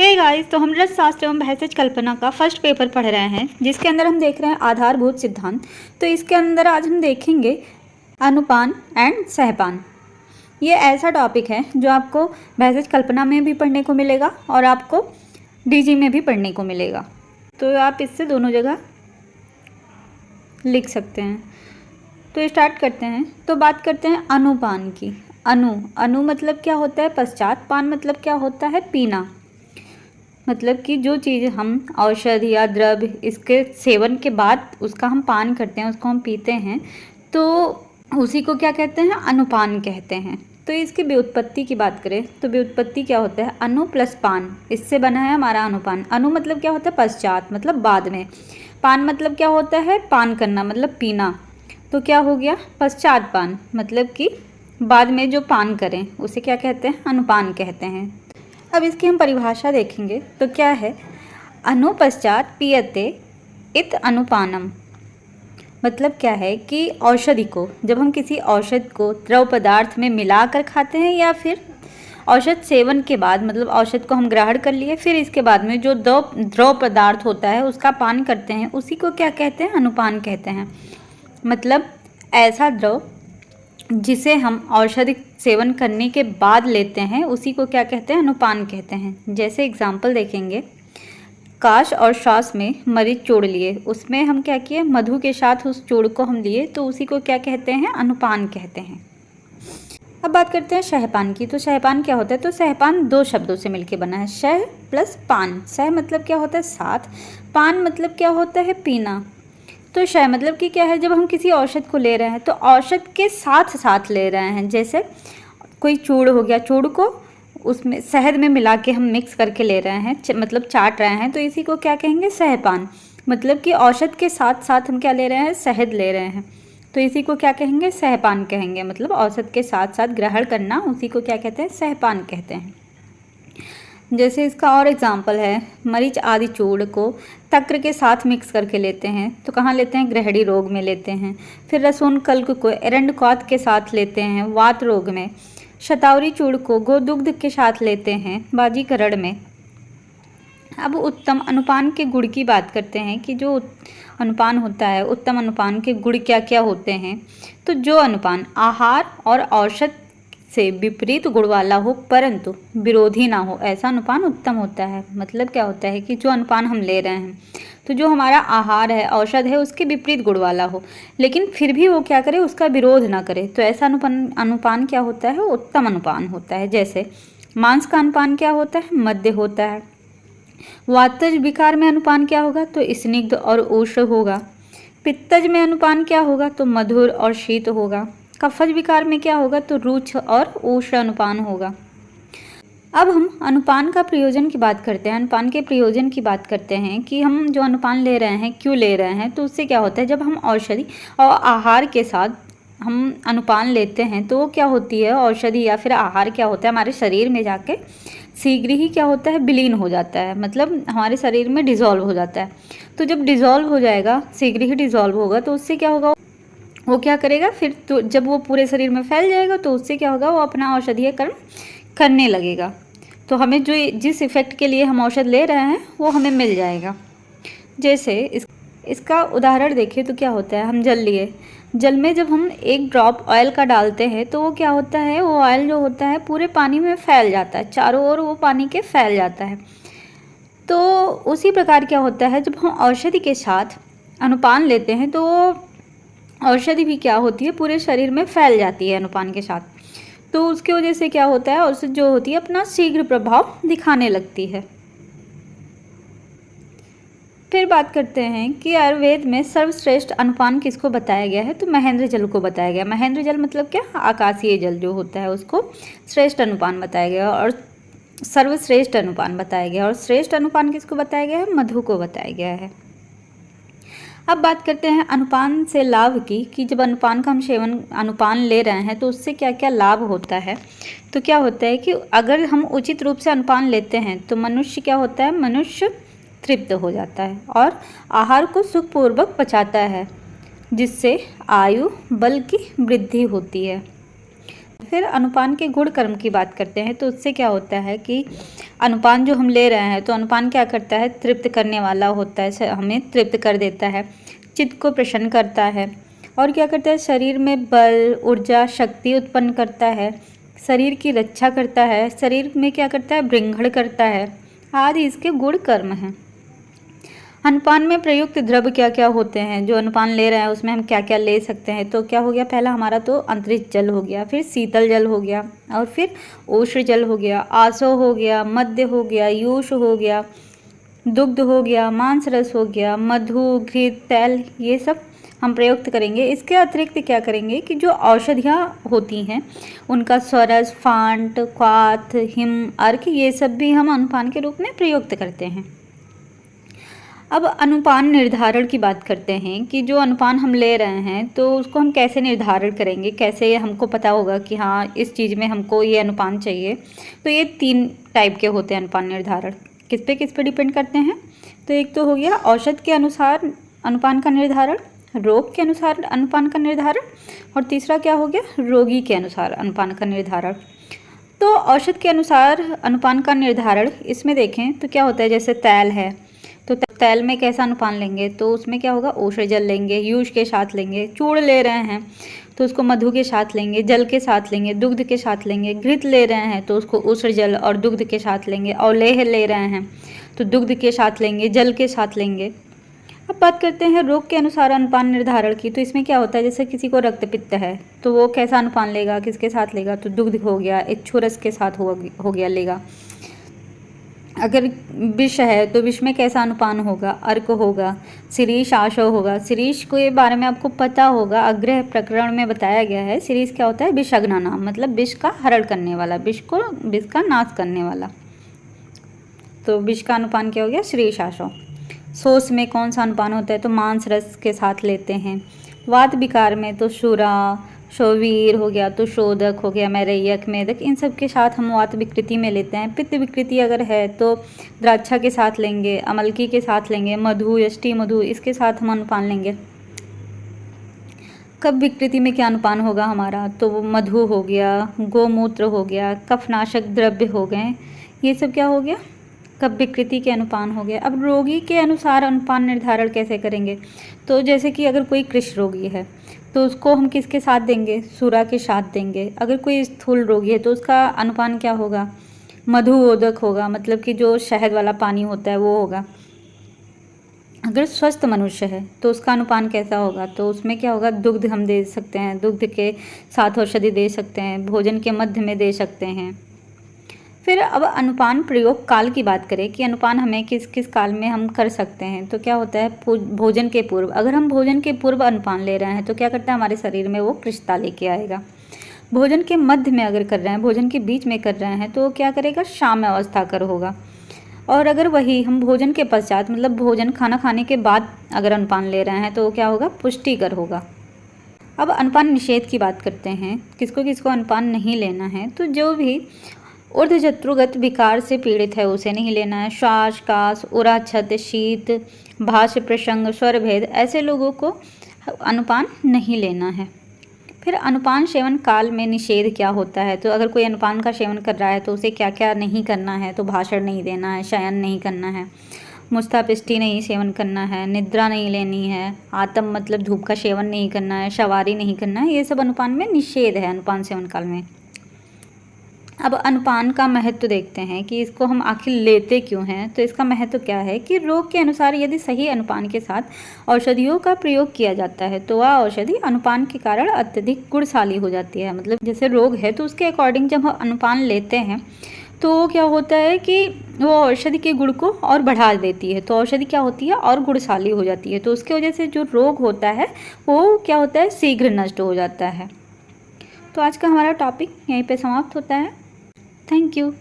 Hey guys, तो हम रसशास्त्र एवं भैषज कल्पना का फर्स्ट पेपर पढ़ रहे हैं, जिसके अंदर हम देख रहे हैं आधारभूत सिद्धांत। तो इसके अंदर आज हम देखेंगे अनुपान एंड सहपान। ये ऐसा टॉपिक है जो आपको भैषज कल्पना में भी पढ़ने को मिलेगा और आपको डीजी में भी पढ़ने को मिलेगा। तो आप इससे दोनों जगह लिख सकते हैं। तो स्टार्ट करते हैं। तो बात करते हैं अनुपान की। अनु मतलब क्या होता है? पश्चात। पान मतलब क्या होता है? पीना। मतलब कि जो चीज़ हम औषधि या द्रव्य इसके सेवन के बाद उसका हम पान करते हैं, उसको हम पीते हैं, तो उसी को क्या कहते हैं? अनुपान कहते हैं। तो इसकी व्युत्पत्ति की बात करें तो व्युत्पत्ति क्या होता है? अनु प्लस पान, इससे बना है हमारा अनुपान। अनु मतलब क्या होता है? पश्चात, मतलब बाद में। पान मतलब क्या होता है? पान करना, मतलब पीना। तो क्या हो गया? पश्चात पान, मतलब कि बाद में जो पान करें उसे क्या कहते हैं? अनुपान कहते हैं। अब इसकी हम परिभाषा देखेंगे तो क्या है? अनु पश्चात पीयते इत अनुपानम। मतलब क्या है कि औषधि को, जब हम किसी औषध को द्रव पदार्थ में मिलाकर खाते हैं या फिर औषध सेवन के बाद, मतलब औषध को हम ग्रहण कर लिए, फिर इसके बाद में जो द्रव पदार्थ होता है उसका पान करते हैं, उसी को क्या कहते हैं? अनुपान कहते हैं। मतलब ऐसा द्रव जिसे हम औषधि सेवन करने के बाद लेते हैं उसी को क्या कहते हैं? अनुपान कहते हैं। जैसे एग्जाम्पल देखेंगे, काश और श्वास में मरीज चूड़ लिए, उसमें हम क्या किए? मधु के साथ उस चूड़ को हम लिए, तो उसी को क्या कहते हैं? अनुपान कहते हैं। अब बात करते हैं सहपान की। तो सहपान क्या होता है? तो सहपान दो शब्दों से मिलकर बना है, सह प्लस पान। सह मतलब क्या होता है? साथ। पान मतलब क्या होता है? पीना। तो शय मतलब कि क्या है? जब हम किसी औषध को ले रहे हैं तो औषध के साथ साथ ले रहे हैं। जैसे कोई चूड़ हो गया, चूड़ को उसमें शहद में मिला के हम मिक्स करके ले रहे हैं, मतलब चाट रहे हैं, तो इसी को क्या कहेंगे? सहपान। मतलब कि औषध के साथ साथ हम क्या ले रहे हैं? शहद ले रहे हैं, तो इसी को क्या कहेंगे? सहपान कहेंगे। मतलब औषध के साथ साथ ग्रहण करना, उसी को क्या कहते हैं? सहपान कहते हैं। जैसे इसका और एग्जाम्पल है, मरीच आदि चूर्ण को तक्र के साथ मिक्स करके लेते हैं, तो कहाँ लेते हैं? ग्रहणी रोग में लेते हैं। फिर रसून कल्क को एरंडकौत के साथ लेते हैं, वात रोग में। शतावरी चूर्ण को गोदुग्ध के साथ लेते हैं, बाजीकरण में। अब उत्तम अनुपान के गुण की बात करते हैं कि जो अनुपान होता है, उत्तम अनुपान के गुण क्या क्या होते हैं। तो जो अनुपान आहार और औषध से विपरीत गुण वाला हो परंतु विरोधी ना हो, ऐसा अनुपान उत्तम होता है। मतलब क्या होता है कि जो अनुपान हम ले रहे हैं तो जो हमारा आहार है, औषध है, उसके विपरीत गुण वाला हो, लेकिन फिर भी वो क्या करे? उसका विरोध ना करे, तो ऐसा अनुपान क्या होता है? उत्तम अनुपान होता है। जैसे मांस का अनुपान क्या होता है? मध्य होता है। वातज विकार में अनुपान क्या होगा? तो स्निग्ध और उष्ण होगा। पित्तज में अनुपान क्या होगा? तो मधुर और शीत होगा। कफज विकार में क्या होगा? तो रुक्ष और उष्ण अनुपान होगा। अब हम अनुपान का प्रयोजन की बात करते हैं। अनुपान के प्रयोजन की बात करते हैं कि हम जो अनुपान ले रहे हैं क्यों ले रहे हैं। तो उससे क्या होता है? जब हम औषधि और आहार के साथ हम अनुपान लेते हैं तो वो क्या होती है? औषधि या फिर आहार क्या होता है? हमारे शरीर में जाके शीघ्र ही क्या होता है? विलीन हो जाता है, मतलब हमारे शरीर में डिज़ोल्व हो जाता है। तो जब डिज़ोल्व हो जाएगा, शीघ्र ही डिज़ोल्व होगा, तो उससे क्या होगा? वो क्या करेगा फिर? तो जब वो पूरे शरीर में फैल जाएगा तो उससे क्या होगा? वो अपना औषधीय कर्म करने लगेगा। तो हमें जो जिस इफ़ेक्ट के लिए हम औषध ले रहे हैं वो हमें मिल जाएगा। जैसे इसका उदाहरण देखें तो क्या होता है? हम जल लिए, जल में जब हम एक ड्रॉप ऑयल का डालते हैं तो वो क्या होता है? वो ऑयल जो होता है पूरे पानी में फैल जाता है, चारों ओर वो पानी के फैल जाता है। तो उसी प्रकार क्या होता है? जब हम औषधि के साथ अनुपान लेते हैं तो औषधि भी क्या होती है? पूरे शरीर में फैल जाती है अनुपान के साथ। तो उसकी वजह से क्या होता है? औषधि जो होती है अपना शीघ्र प्रभाव दिखाने लगती है। फिर बात करते हैं कि आयुर्वेद में सर्वश्रेष्ठ अनुपान किसको बताया गया है? तो महेंद्र जल को बताया गया। महेंद्र जल मतलब क्या? आकाशीय जल जो होता है उसको श्रेष्ठ अनुपान बताया गया और सर्वश्रेष्ठ अनुपान बताया गया। और श्रेष्ठ अनुपान किसको बताया गया है? मधु को बताया गया है। अब बात करते हैं अनुपान से लाभ की, कि जब अनुपान का हम अनुपान ले रहे हैं तो उससे क्या क्या लाभ होता है। तो क्या होता है कि अगर हम उचित रूप से अनुपान लेते हैं तो मनुष्य क्या होता है? मनुष्य तृप्त हो जाता है और आहार को सुखपूर्वक पचाता है, जिससे आयु बल की वृद्धि होती है। फिर अनुपान के गुण कर्म की बात करते हैं। तो उससे क्या होता है कि अनुपान जो हम ले रहे हैं तो अनुपान क्या करता है, तृप्त करने वाला होता है, हमें तृप्त कर देता है, चित्त को प्रसन्न करता है और क्या करता है, शरीर में बल, ऊर्जा, शक्ति उत्पन्न करता है, शरीर की रक्षा करता है, शरीर में क्या करता है, बृंघण करता है आदि इसके गुण कर्म हैं। अनुपान में प्रयुक्त द्रव्य क्या क्या होते हैं, जो अनुपान ले रहे हैं उसमें हम क्या क्या ले सकते हैं। तो क्या हो गया, पहला हमारा तो अंतरिक्ष जल हो गया, फिर शीतल जल हो गया और फिर उष्ण जल हो गया, आसो हो गया, मध्य हो गया, यूष हो गया, दुग्ध हो गया, मांस रस हो गया, मधु, घृत, तैल, ये सब हम प्रयुक्त करेंगे। इसके अतिरिक्त क्या करेंगे कि जो औषधियाँ होती हैं उनका स्वरस, फांट, क्वाथ, हिम, अर्क, ये सब भी हम अनुपान के रूप में प्रयुक्त करते हैं। अब अनुपान निर्धारण की बात करते हैं कि जो अनुपान हम ले रहे हैं तो उसको हम कैसे निर्धारण करेंगे, कैसे हमको पता होगा कि हाँ इस चीज़ में हमको ये अनुपान चाहिए। तो ये 3 टाइप के होते हैं अनुपान निर्धारण। किस पे डिपेंड करते हैं, तो एक तो हो गया औषध के अनुसार अनुपान का निर्धारण, रोग के अनुसार अनुपान का निर्धारण और तीसरा क्या हो गया, रोगी के अनुसार अनुपान का निर्धारण। तो औषध के अनुसार अनुपान का निर्धारण इसमें देखें तो क्या होता है, जैसे तैल है तो तैल में कैसा अनुपान लेंगे, तो उसमें क्या होगा, उष्ण जल लेंगे, यूष के साथ लेंगे, चूर्ण ले रहे हैं तो उसको मधु के साथ लेंगे, जल के साथ लेंगे, दुग्ध के साथ लेंगे, घृत ले रहे हैं तो उसको उष्ण जल और दुग्ध के साथ लेंगे, और लेह ले रहे हैं तो दुग्ध के साथ लेंगे, जल के साथ लेंगे। अब बात करते हैं रोग के अनुसार अनुपान निर्धारण की। तो इसमें क्या होता है, जैसे किसी को रक्तपित्त है तो वो कैसा अनुपान लेगा, किसके साथ लेगा, तो दुग्ध हो गया, इच्छुरस के साथ हो गया लेगा। अगर विष है तो विष में कैसा अनुपान होगा, अर्क होगा, शिरीष, आशव होगा। शिरीष के बारे में आपको पता होगा, अग्रह प्रकरण में बताया गया है। शिरीष क्या होता है, विषग्ना नाम, मतलब विष का हरण करने वाला, विष का नाश करने वाला। तो विष का अनुपान क्या हो गया, शिरीष, आशव। शोष में कौन सा अनुपान होता है, तो मांस रस के साथ लेते हैं। वात विकार में तो शुरा, शोवीर हो गया, तो शोधक हो गया, मैरयक, मेदक, इन सब के साथ हम वात विकृति में लेते हैं। पित्त विकृति अगर है तो द्राक्षा के साथ लेंगे, अमलकी के साथ लेंगे, मधु, यष्टि मधु, इसके साथ हम अनुपान लेंगे। कफ विकृति में क्या अनुपान होगा हमारा, तो वो मधु हो गया, गोमूत्र हो गया, कफनाशक द्रव्य हो गए, ये सब क्या हो गया, कफ विकृति के अनुपान हो गया। अब रोगी के अनुसार अनुपान निर्धारण कैसे करेंगे, तो जैसे कि अगर कोई कृष्ण रोगी है तो उसको हम किसके साथ देंगे, सूरा के साथ देंगे। अगर कोई स्थूल रोगी है तो उसका अनुपान क्या होगा, मधुओदक होगा, मतलब कि जो शहद वाला पानी होता है वो होगा। अगर स्वस्थ मनुष्य है तो उसका अनुपान कैसा होगा, तो उसमें क्या होगा, दुग्ध हम दे सकते हैं, दुग्ध के साथ औषधि दे सकते हैं, भोजन के मध्य में दे सकते हैं। फिर अब अनुपान प्रयोग काल की बात करें कि अनुपान हमें किस किस काल में हम कर सकते हैं। तो क्या होता है, भोजन के पूर्व, अगर हम भोजन के पूर्व अनुपान ले रहे हैं तो क्या करता है, हमारे शरीर में वो कृशता लेके आएगा। भोजन के मध्य में अगर कर रहे हैं, भोजन के बीच में कर रहे हैं तो क्या करेगा, साम्य अवस्था कर होगा। और अगर वही हम भोजन के पश्चात, मतलब भोजन खाना खाने के बाद अगर अनुपान ले रहे हैं तो क्या होगा, पुष्टिकर होगा। अब अनुपान निषेध की बात करते हैं, किसको किसको अनुपान नहीं लेना है, तो जो भी ऊर्ध्वजत्रुगत विकार से पीड़ित है उसे नहीं लेना है। श्वास, कास, उरा, छत, शीत, भाष्य, प्रसंग, स्वर भेद, ऐसे लोगों को अनुपान नहीं लेना है। फिर अनुपान सेवन काल में निषेध क्या होता है, तो अगर कोई अनुपान का सेवन कर रहा है तो उसे क्या क्या नहीं करना है, तो भाषण नहीं देना है, शयन नहीं करना है, मुस्तापिष्टि नहीं सेवन करना है, निद्रा नहीं लेनी है, आत्म मतलब धूप का सेवन नहीं करना है, सवारी नहीं करना है, ये सब अनुपान में निषेध है अनुपान सेवन काल में। अब अनुपान का महत्व देखते हैं कि इसको हम आखिर लेते क्यों हैं। तो इसका महत्व क्या है कि रोग के अनुसार यदि सही अनुपान के साथ औषधियों का प्रयोग किया जाता है तो वह औषधि अनुपान के कारण अत्यधिक गुणशाली हो जाती है। मतलब जैसे रोग है तो उसके अकॉर्डिंग जब हम अनुपान लेते हैं तो क्या होता है कि वो औषधि के गुण को और बढ़ा देती है, तो औषधि क्या होती है और गुणशाली हो जाती है। तो उसकी वजह से जो रोग होता है वो क्या होता है, शीघ्र नष्ट हो जाता है। तो आज का हमारा टॉपिक यहीं पे समाप्त होता है। Thank you.